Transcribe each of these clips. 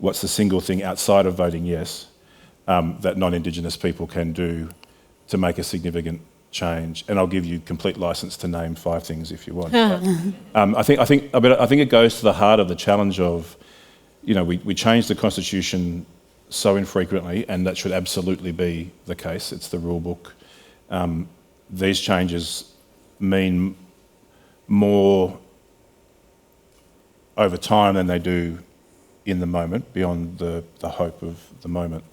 what's the single thing outside of voting yes that non-Indigenous people can do to make a significant change? And I'll give you complete licence to name 5 things if you want. But, I think it goes to the heart of the challenge of, we change the Constitution so infrequently, and that should absolutely be the case. It's the rule book. These changes mean more over time than they do in the moment, beyond the hope of the moment.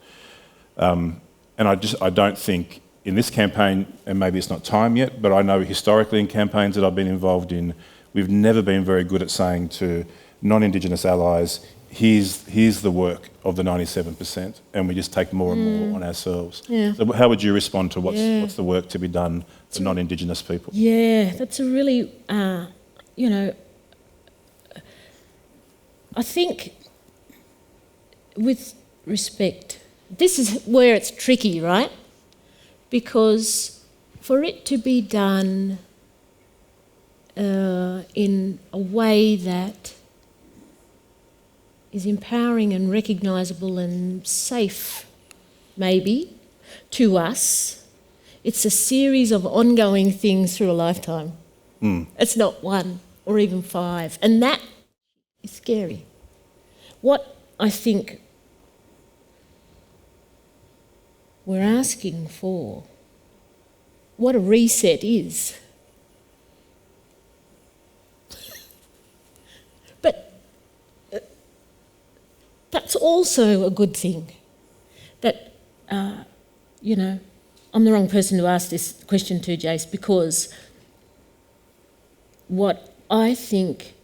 And I don't think in this campaign, and maybe it's not time yet, but I know historically in campaigns that I've been involved in, we've never been very good at saying to non-Indigenous allies, here's the work of the 97%, and we just take more and more on ourselves. Yeah. So how would you respond to what's the work to be done for non-Indigenous people? Yeah, that's a really, I think with respect, this is where it's tricky, right? Because for it to be done in a way that is empowering and recognisable and safe, maybe, to us, it's a series of ongoing things through a lifetime. It's not 1 or even 5. And that is scary. What I think we're asking for, what a reset is. But that's also a good thing. That, I'm the wrong person to ask this question to, Jace, because what I think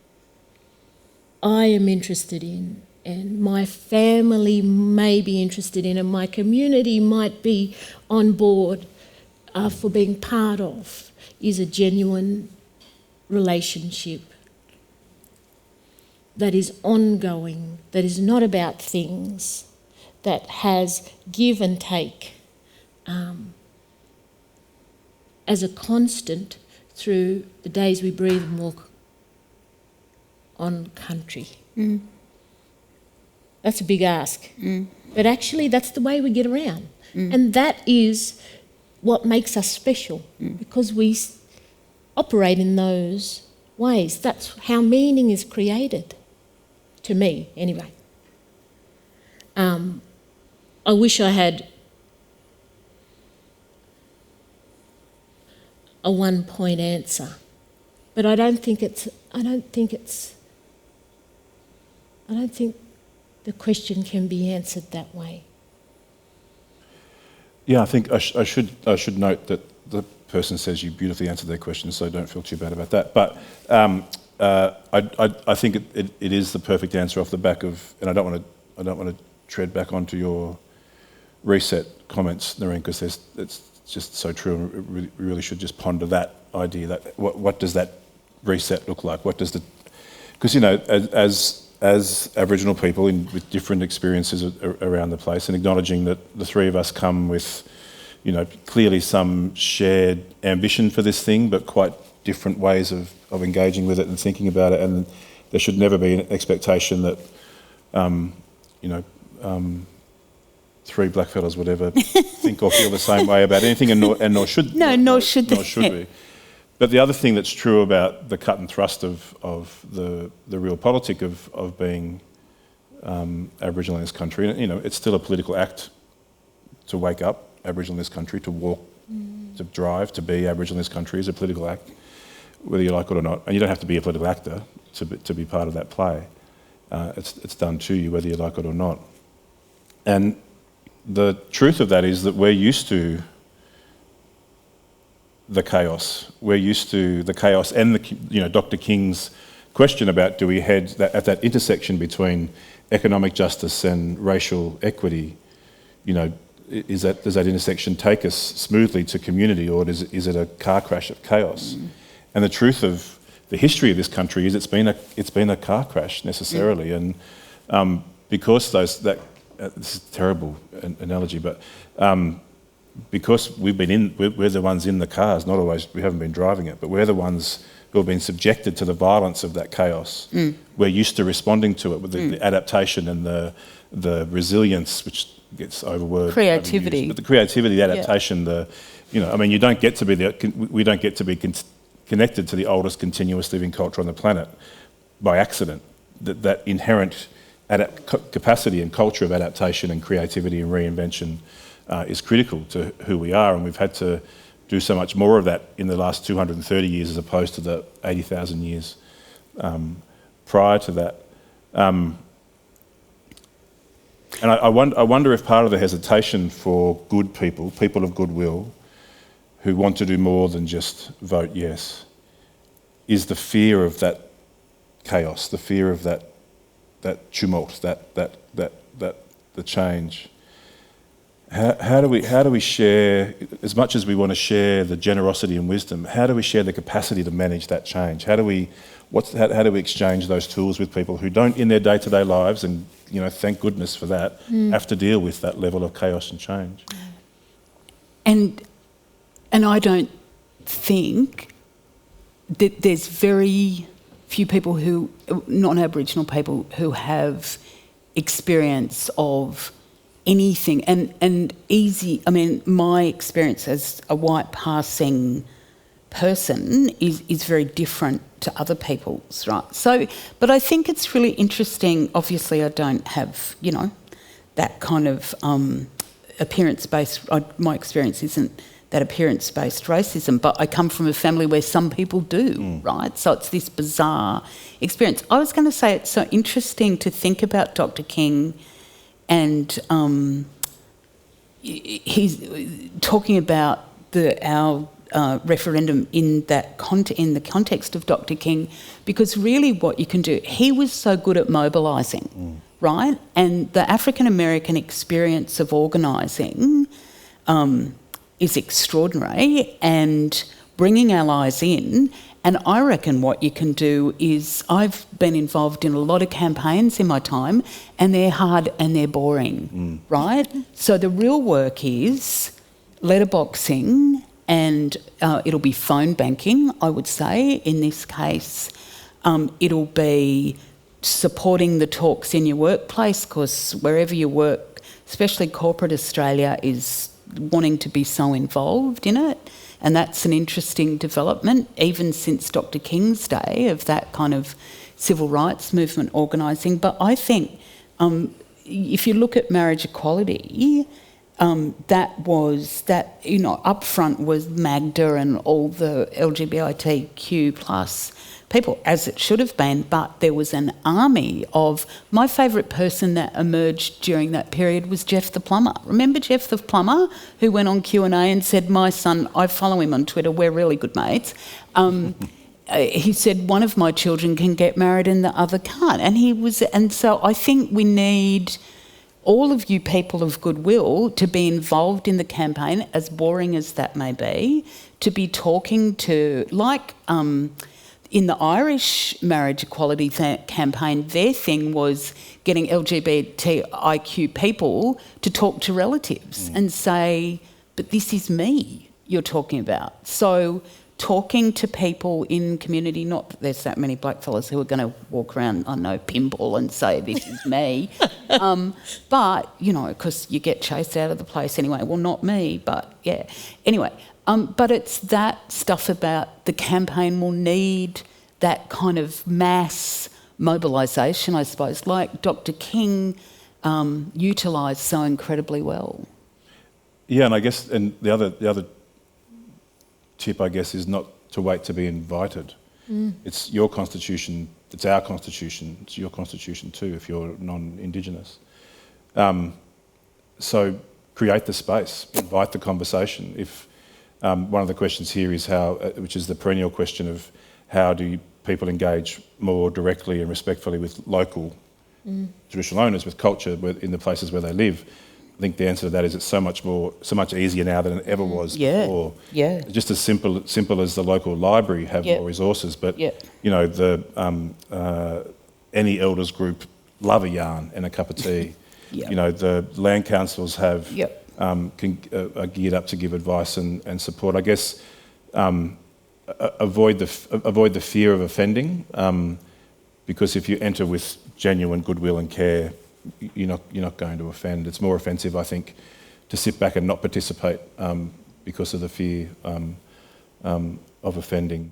I am interested in, and my family may be interested in, and my community might be on board for being part of, is a genuine relationship that is ongoing, that is not about things, that has give and take as a constant through the days we breathe and walk on country. That's a big ask. But actually that's the way we get around. And that is what makes us special, because we operate in those ways. That's how meaning is created, to me anyway. I wish I had a one-point answer, but I don't think the question can be answered that way. Yeah, I think I should note that the person says you beautifully answered their question, so don't feel too bad about that. But I think it is the perfect answer off the back of, and I don't want to tread back onto your reset comments, Nareen, because it's just so true, and we really should just ponder that idea. That what does that reset look like? What does because as Aboriginal people with different experiences around the place, and acknowledging that the three of us come with, clearly some shared ambition for this thing, but quite different ways of engaging with it and thinking about it, and there should never be an expectation that, three blackfellas would ever think or feel the same way about anything, and nor should we. But the other thing that's true about the cut and thrust of the real politic of being Aboriginal in this country, it's still a political act to wake up Aboriginal in this country, to walk, to drive, to be Aboriginal in this country is a political act, whether you like it or not. And you don't have to be a political actor to be part of that play. It's done to you, whether you like it or not. And the truth of that is that we're used to the chaos. We're used to the chaos and Dr. King's question about, do we head at that intersection between economic justice and racial equity? Does that intersection take us smoothly to community, or is it a car crash of chaos? And the truth of the history of this country is it's been a car crash necessarily, and because this is a terrible analogy, but because we're the ones in the cars, not always, we haven't been driving it, but we're the ones who have been subjected to the violence of that chaos. We're used to responding to it with the adaptation and the resilience, which gets overworded. Creativity. But the creativity, the adaptation, we don't get to be connected to the oldest continuous living culture on the planet by accident. That inherent capacity and culture of adaptation and creativity and reinvention is critical to who we are, and we've had to do so much more of that in the last 230 years as opposed to the 80,000 years prior to that. And I wonder if part of the hesitation for good people of goodwill, who want to do more than just vote yes, is the fear of that chaos, the fear of that tumult, the change. How do we share, as much as we want to share the generosity and wisdom, how do we share the capacity to manage that change? How do we exchange those tools with people who don't, in their day-to-day lives, and thank goodness for that, have to deal with that level of chaos and change? And I don't think that there's very few people who, non-Aboriginal people, who have experience of anything and easy. I mean, my experience as a white passing person is very different to other people's, right? So, but I think it's really interesting. Obviously, I don't have, that kind of appearance-based. My experience isn't that appearance-based racism, but I come from a family where some people do, right? So it's this bizarre experience. I was going to say it's so interesting to think about Dr. King, and he's talking about our referendum in the context of Dr. King, because really what you can do, he was so good at mobilising, right? And the African American experience of organising is extraordinary, and bringing allies in. And I reckon what you can do is, I've been involved in a lot of campaigns in my time, and they're hard and they're boring, right? So the real work is letterboxing, and it'll be phone banking, I would say, in this case. It'll be supporting the talks in your workplace, because wherever you work, especially corporate Australia, is wanting to be so involved in it. And that's an interesting development, even since Dr. King's day, of that kind of civil rights movement organising. But I think if you look at marriage equality, up front was Magda and all the LGBTQ plus people, as it should have been, but there was an army of... My favourite person that emerged during that period was Jeff the Plumber. Remember Jeff the Plumber, who went on Q&A and said, my son, I follow him on Twitter, we're really good mates, he said, one of my children can get married and the other can't. And so I think we need all of you people of goodwill to be involved in the campaign, as boring as that may be, to be talking to, in the Irish marriage equality campaign, their thing was getting LGBTIQ people to talk to relatives and say, but this is me you're talking about. So talking to people in community, not that there's that many black fellas who are going to walk around, I know, pinball and say, this is me. But, because you get chased out of the place anyway. Well, not me, but yeah. Anyway, but it's that stuff about the campaign will need that kind of mass mobilisation, I suppose, like Dr. King utilised so incredibly well. Yeah, and I guess, and the other tip, I guess, is not to wait to be invited. It's your constitution, it's our constitution, it's your constitution too if you're non-Indigenous. So create the space, invite the conversation. If one of the questions here is how, which is the perennial question of how do people engage more directly and respectfully with local traditional owners, with culture in the places where they live. I think the answer to that is it's so much easier now than it ever was before. Yeah. Just as simple as the local library have more resources, but any elders group love a yarn and a cup of tea. The land councils have are geared up to give advice and support. I guess avoid the fear of offending, because if you enter with genuine goodwill and care, you're not going to offend. It's more offensive, I think, to sit back and not participate because of the fear of offending.